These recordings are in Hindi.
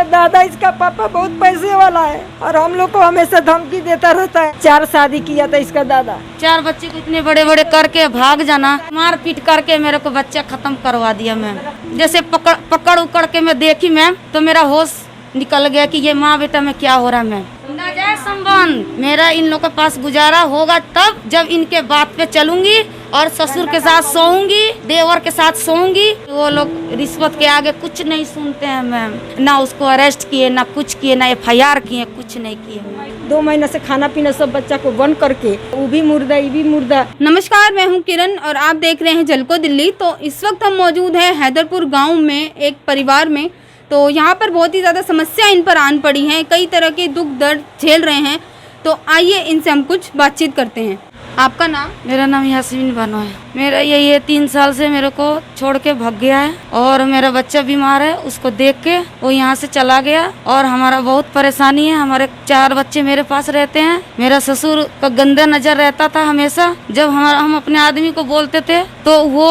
दादा, इसका पापा बहुत पैसे वाला है और हम लोग को हमेशा धमकी देता रहता है। 4 शादी किया था इसका दादा। 4 बच्चे को इतने बड़े बड़े करके भाग जाना, मार पीट करके मेरे को बच्चा खत्म करवा दिया मैम। जैसे पकड़ उकड़ के मैं देखी मैम तो मेरा होश निकल गया कि ये माँ बेटा में क्या हो रहा है मैम। नाजायज संबंध मेरा इन लोगों के पास गुजारा होगा तब जब इनके बात पे चलूंगी और ससुर के साथ सोऊंगी, देवर के साथ सोऊंगी। वो लोग रिश्वत के आगे कुछ नहीं सुनते हैं मैम। ना उसको अरेस्ट किए, ना कुछ किए, ना FIR किए, कुछ नहीं किए। 2 महीने से खाना पीना सब बच्चा को बंद करके, वो भी मुर्दा, ये भी मुर्दा। नमस्कार, मैं हूं किरण और आप देख रहे हैं झलको दिल्ली। तो इस वक्त हम मौजूद हैं हैदरपुर गांव में एक परिवार में। तो यहाँ पर बहुत ही ज़्यादा समस्या इन पर आन पड़ी हैं, कई तरह के दुख दर्द झेल रहे हैं। तो आइए इनसे हम कुछ बातचीत करते हैं। आपका नाम? मेरा नाम यास्मीन बानो है। मेरा ये 3 साल से मेरे को छोड़ के भाग गया है और मेरा बच्चा बीमार है, उसको देख के वो यहाँ से चला गया और हमारा बहुत परेशानी है। हमारे 4 बच्चे मेरे पास रहते हैं। मेरा ससुर का गंदा नजर रहता था हमेशा। जब हम अपने आदमी को बोलते थे तो वो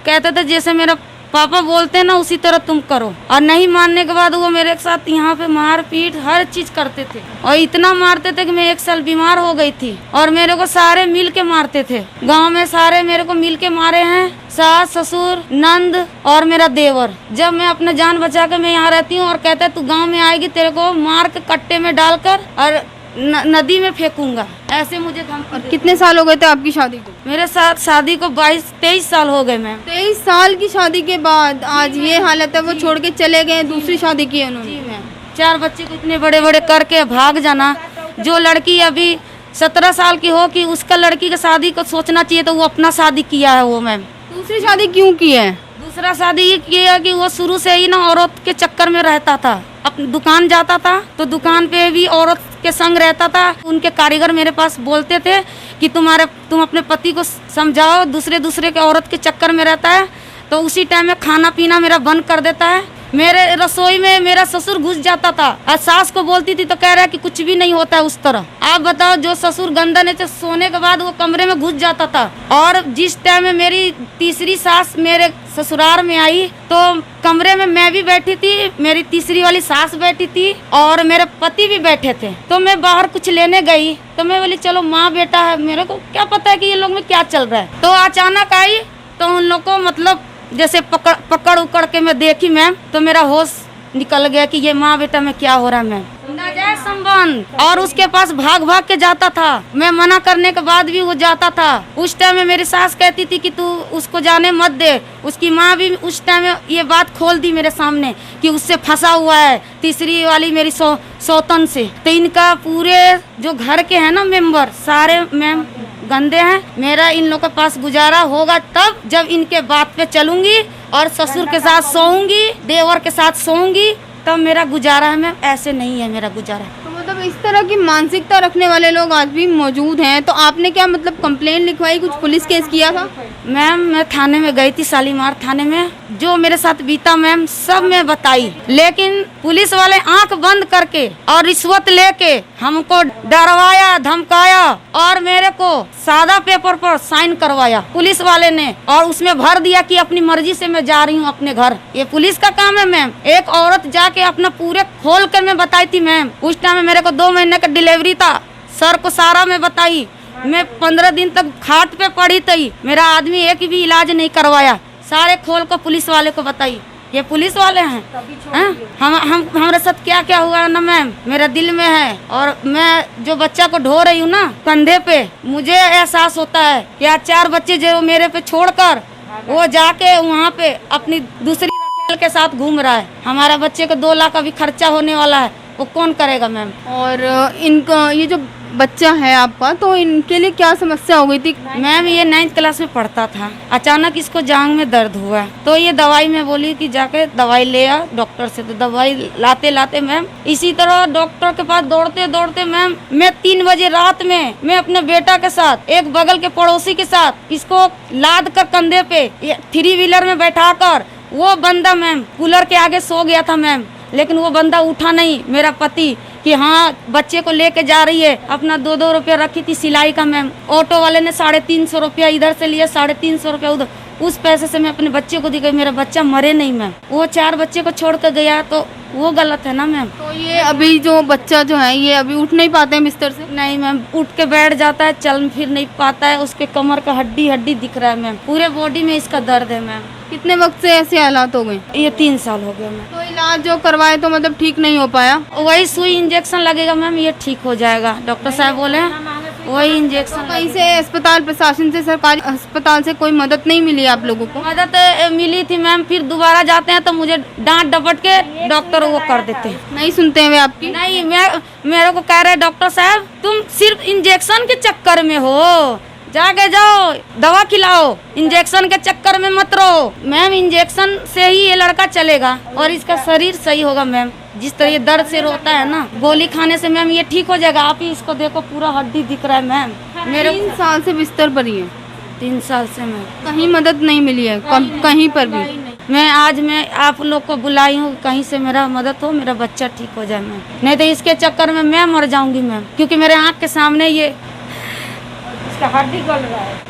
कहते थे जैसे मेरा पापा बोलते हैं ना उसी तरह तुम करो, और नहीं मानने के बाद वो मेरे साथ यहाँ पे मार पीट हर चीज करते थे और इतना मारते थे कि मैं 1 साल बीमार हो गई थी और मेरे को सारे मिल के मारते थे। गांव में सारे मेरे को मिल के मारे हैं, सास ससुर नंद और मेरा देवर। जब मैं अपना जान बचा के मैं यहाँ रहती हूँ और कहते तू गाँव में आएगी तेरे को मार के कट्टे में डालकर और नदी में फेंकूंगा, ऐसे मुझे धमकी। कितने साल हो गए थे आपकी शादी को? मेरे साथ शादी को 22-23 साल हो गए मैम। 23 साल की शादी के बाद आज ये हालत है। वो छोड़ के चले गए, दूसरी शादी की उन्होंने। जी मैम। 4 बच्चे को इतने बड़े बड़े करके भाग जाना। जो लड़की अभी 17 साल की हो कि उसका लड़की की शादी को सोचना चाहिए तो वो अपना शादी किया है वो मैम। दूसरी शादी क्यों की है? दूसरा शादी ये किया कि वो शुरू से ही ना औरत के चक्कर में रहता था। अपनी दुकान जाता था तो दुकान पे भी औरत के संग रहता था। उनके कारीगर मेरे पास बोलते थे कि तुम अपने पति को समझाओ, दूसरे के औरत के चक्कर में रहता है। तो उसी टाइम में खाना पीना मेरा बंद कर देता है। मेरे रसोई में मेरा ससुर घुस जाता था और सास को बोलती थी तो कह रहा है कि कुछ भी नहीं होता है उस तरह। आप बताओ, जो ससुर गंदा ने सोने के बाद वो कमरे में घुस जाता था। और जिस टाइम में मेरी तीसरी सास मेरे ससुराल में आई तो कमरे में मैं भी बैठी थी, मेरी तीसरी वाली सास बैठी थी और मेरे पति भी बैठे थे। तो मैं बाहर कुछ लेने गई तो मैं बोली चलो माँ बेटा है, मेरे को क्या पता है कि ये लोग में क्या चल रहा है। तो अचानक आई तो उन लोग को मतलब जैसे पकड़ उकड़ के मैं देखी मैम तो मेरा होश निकल गया कि ये माँ बेटा में क्या हो रहा है मैम। नाजायज संबंध और उसके पास भाग भाग के जाता था। मैं मना करने के बाद भी वो जाता था। उस टाइम में मेरी सास कहती थी कि तू उसको जाने मत दे। उसकी माँ भी उस टाइम में ये बात खोल दी मेरे सामने कि उससे फंसा हुआ है तीसरी वाली मेरी सौतन से। तो इनका पूरे जो घर के हैं ना मेंबर सारे मैम गंदे हैं। मेरा इन लोगों के पास गुजारा होगा तब जब इनके बात पे चलूंगी और ससुर के साथ सोऊंगी, देवर के साथ सोऊंगी, तब मेरा गुजारा है मैम। ऐसे नहीं है मेरा गुजारा। तो मतलब इस तरह की मानसिकता रखने वाले लोग आज भी मौजूद हैं। तो आपने क्या मतलब कंप्लेंट लिखवाई, कुछ पुलिस केस किया था? मैम मैं थाने में गई थी, शालीमार थाने में। जो मेरे साथ बीता मैम सब मैं बताई, लेकिन पुलिस वाले आंख बंद करके और रिश्वत लेके हमको डरवाया, धमकाया और मेरे को सादा पेपर पर साइन करवाया पुलिस वाले ने और उसमें भर दिया कि अपनी मर्जी से मैं जा रही हूँ अपने घर। ये पुलिस का काम है मैम। एक औरत जाके अपना पूरे खोल कर मैं बताई थी मैम। उस टाइम में मेरे को 2 महीने का डिलीवरी था। सर को सारा मैं बताई। मैं 15 दिन तक खाट पे पड़ी थी। मेरा आदमी एक भी इलाज नहीं करवाया। सारे खोल को पुलिस वाले को बताई। ये पुलिस वाले हैं। हमारे साथ क्या क्या हुआ है ना मैम, मेरा दिल में है। और मैं जो बच्चा को ढो रही हूँ ना कंधे पे, मुझे एहसास होता है कि 4 बच्चे जो मेरे पे छोड़कर वो जाके वहाँ पे अपनी दूसरी के साथ घूम रहा है। हमारा बच्चे को 2 लाख अभी खर्चा होने वाला है, वो कौन करेगा मैम। और इनका ये जो बच्चा है आपका, तो इनके लिए क्या समस्या हो गई थी? मैम ये 9th क्लास में पढ़ता था। अचानक इसको जांघ में दर्द हुआ तो ये दवाई में बोली कि जाके दवाई ले आ डॉक्टर से। तो दवाई लाते लाते मैम इसी तरह डॉक्टर के पास दौड़ते दौड़ते मैम मैं 3 बजे रात में मैं अपने बेटा के साथ एक बगल के पड़ोसी के साथ इसको लाद कर कंधे पे 3 व्हीलर में बैठा कर वो बंदा मैम कूलर के आगे सो गया था मैम। लेकिन वो बंदा उठा नहीं, मेरा पति, कि हाँ बच्चे को लेके जा रही है। अपना 2-2 रुपया रखी थी सिलाई का मैम। ऑटो वाले ने 350 रुपया इधर से लिया, 350 रुपया उधर। उस पैसे से मैं अपने बच्चे को दी गई, मेरा बच्चा मरे नहीं मैम। वो 4 बच्चे को छोड़ कर गया तो वो गलत है ना मैम। तो ये अभी जो बच्चा जो है ये अभी उठ नहीं पाते हैं बिस्तर से? नहीं मैम, उठ के बैठ जाता है, चल फिर नहीं पाता है, उसके कमर का हड्डी दिख रहा है मैम, पूरे बॉडी में इसका दर्द है मैम। कितने वक्त से ऐसे हालात हो गए? ये 3 साल हो गया मैम। तो इलाज जो करवाए तो मतलब ठीक नहीं हो पाया? वही सुई इंजेक्शन लगेगा मैम, ये ठीक हो जाएगा, डॉक्टर साहब बोले हैं वही इंजेक्शन। कहीं से अस्पताल प्रशासन से, सरकारी अस्पताल से कोई मदद नहीं मिली आप लोगों को? मदद मिली थी मैम, फिर दोबारा जाते हैं तो मुझे डांट डपट के डॉक्टर वो कर देते हैं। नहीं सुनते हैं वे आपकी? नहीं, मेरे को कह रहे डॉक्टर साहब तुम सिर्फ इंजेक्शन के चक्कर में हो, जाके जाओ दवा खिलाओ, इंजेक्शन के चक्कर में मत रहो। मैम इंजेक्शन से ही ये लड़का चलेगा और इसका शरीर सही होगा मैम। जिस तरह ये दर्द से रोता है ना, गोली खाने से मैम ये ठीक हो जाएगा। आप ही इसको देखो, पूरा हड्डी दिख रहा है मैम। मेरे 3 साल से बिस्तर पर ही है? 3 साल से मैम कहीं मदद नहीं मिली है? कहीं पर भी? मैं आज आप लोग को बुलाई हूँ, कहीं से मेरा मदद हो, मेरा बच्चा ठीक हो जाए मैम। नहीं तो इसके चक्कर में मैं मर जाऊंगी मैम, क्योंकि मेरे आँख के सामने ये इसका हड्डी गल रहा है।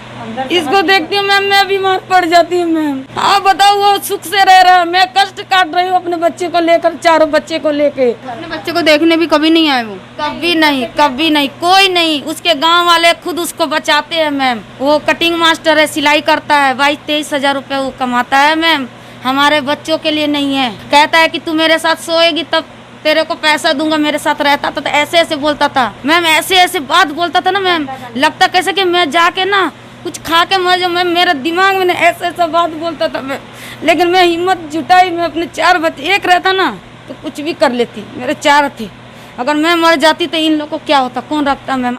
इसको देखती हूँ मैम, मैं बीमार पड़ जाती हूँ मैम। आप बताओ, वो सुख से रह रहा है, मैं कष्ट काट रही हूँ अपने बच्चे को लेकर, 4 बच्चे को लेके। अपने बच्चे को देखने भी कभी नहीं आए वो? कभी नहीं, कोई नहीं। उसके गांव वाले खुद उसको बचाते हैं मैम। वो कटिंग मास्टर है, सिलाई करता है, 22-23 हजार रुपये वो कमाता है मैम। हमारे बच्चों के लिए नहीं है। कहता है कि तू मेरे साथ सोएगी तब तेरे को पैसा दूंगा, मेरे साथ रहता था तो ऐसे बोलता था मैम, ऐसे बात बोलता था ना मैम, लगता कैसे कि मैं जाके ना कुछ खा के मर जाऊँ मैम। मेरा दिमाग में ऐसा बात बोलता था मैम, लेकिन मैं हिम्मत जुटाई, मैं अपने 4 बच्चे, एक रहता ना तो कुछ भी कर लेती, मेरे 4 थे। अगर मैं मर जाती तो इन लोग को क्या होता, कौन रखता मैम।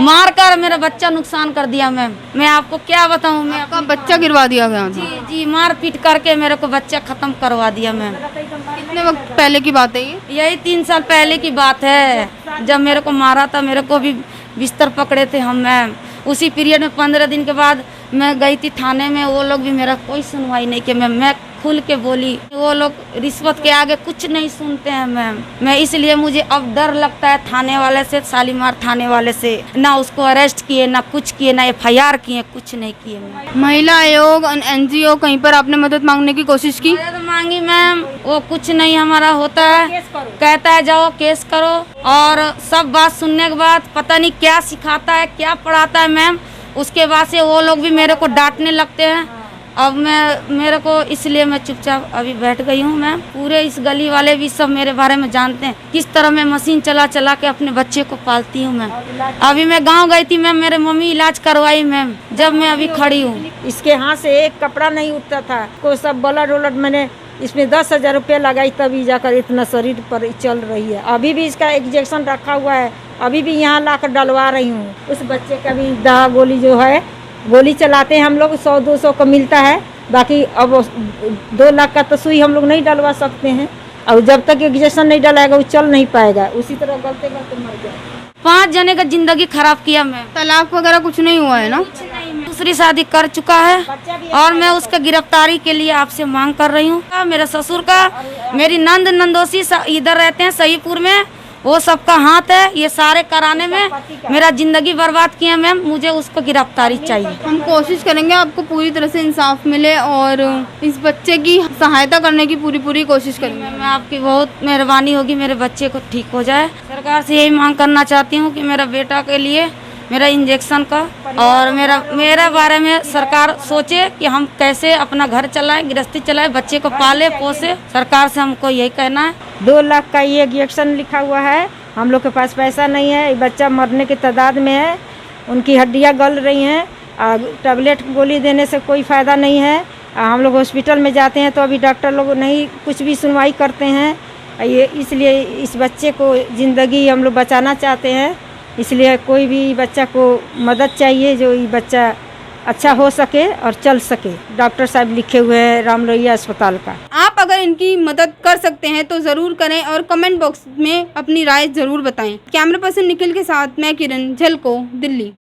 मार कर मेरा बच्चा नुकसान कर दिया मैम, मैं आपको क्या बताऊँ। मैं आपका बच्चा गिरवा दिया गया था? जी, मार पीट करके मेरे को बच्चा खत्म करवा दिया मैम। कितने वक्त पहले की बात है ये? यही 3 साल पहले की बात है, जब मेरे को मारा था। मेरे को भी बिस्तर पकड़े थे हम मैम। उसी पीरियड में 15 दिन के बाद मैं गई थी थाने में, वो लोग भी मेरा कोई सुनवाई नहीं किया मैम। मैं खुल के बोली, वो लोग रिश्वत के आगे कुछ नहीं सुनते हैं मैम। मैं इसलिए मुझे अब डर लगता है थाने वाले से, शालीमार थाने वाले से। ना उसको अरेस्ट किए, ना कुछ किए, ना FIR किए, कुछ नहीं किए मैम। महिला आयोग, NGO कहीं पर आपने मदद मांगने की कोशिश की? मदद मांगी मैम, वो कुछ नहीं हमारा होता है। कहता है जाओ केस करो, और सब बात सुनने के बाद पता नहीं क्या सिखाता है, क्या पढ़ाता है मैम। उसके बाद से वो लोग भी मेरे को डांटने लगते हैं। अब मेरे को इसलिए मैं चुपचाप अभी बैठ गई हूँ मैम। पूरे इस गली वाले भी सब मेरे बारे में जानते हैं, किस तरह मैं मशीन चला के अपने बच्चे को पालती हूँ मैम। अभी मैं गांव गई थी मैम, मेरे मम्मी इलाज करवाई मैम, जब मैं अभी खड़ी हूँ। इसके हाथ से एक कपड़ा नहीं उठता था, को सब ब्लड उलट मैंने इसमें 10,000 रुपये लगाई, तभी जाकर इतना शरीर पर चल रही है। अभी भी इसका इंजेक्शन रखा हुआ है, अभी भी यहाँ लाकर डलवा रही हूँ। उस बच्चे का भी दवा गोली जो है, गोली चलाते हैं हम लोग, 100-200 का मिलता है। बाकी अब 2 लाख का तो सुई हम लोग नहीं डलवा सकते हैं, और जब तक इंजेक्शन नहीं डलाएगा वो चल नहीं पाएगा। उसी तरह गलते मर गया। 5 जने का जिंदगी खराब किया मैम। तलाक वगैरह कुछ नहीं हुआ है ना? दूसरी शादी कर चुका है, और मैं उसका गिरफ्तारी के लिए आपसे मांग कर रही हूँ। मेरे ससुर का, मेरी नंदोसी इधर रहते हैं सहीपुर में, वो सबका हाथ है ये सारे कराने में। मेरा जिंदगी बर्बाद किया मैम, मुझे उसको गिरफ्तारी चाहिए। हम कोशिश करेंगे आपको पूरी तरह से इंसाफ मिले, और इस बच्चे की सहायता करने की पूरी कोशिश करेंगे। मैं आपकी बहुत मेहरबानी होगी, मेरे बच्चे को ठीक हो जाए। सरकार से यही मांग करना चाहती हूँ कि मेरा बेटा के लिए, मेरा इंजेक्शन का, और मेरा बारे में सरकार सोचे कि हम कैसे अपना घर चलाएं, गृहस्थी चलाएं, बच्चे को पाले पोसे। सरकार से हमको यही कहना है। 2 लाख का ये इंजेक्शन लिखा हुआ है, हम लोग के पास पैसा नहीं है। बच्चा मरने के तादाद में है, उनकी हड्डियाँ गल रही हैं, टैबलेट गोली देने से कोई फ़ायदा नहीं है। हम लोग हॉस्पिटल में जाते हैं तो अभी डॉक्टर लोग नहीं कुछ भी सुनवाई करते हैं। ये इसलिए इस बच्चे को ज़िंदगी हम लोग बचाना चाहते हैं, इसलिए कोई भी बच्चा को मदद चाहिए, जो ये बच्चा अच्छा हो सके और चल सके। डॉक्टर साहब लिखे हुए हैं रामलोहिया अस्पताल का। आप अगर इनकी मदद कर सकते हैं तो ज़रूर करें, और कमेंट बॉक्स में अपनी राय ज़रूर बताएं। कैमरा पर्सन निखिल के साथ मैं किरण, झलको, दिल्ली।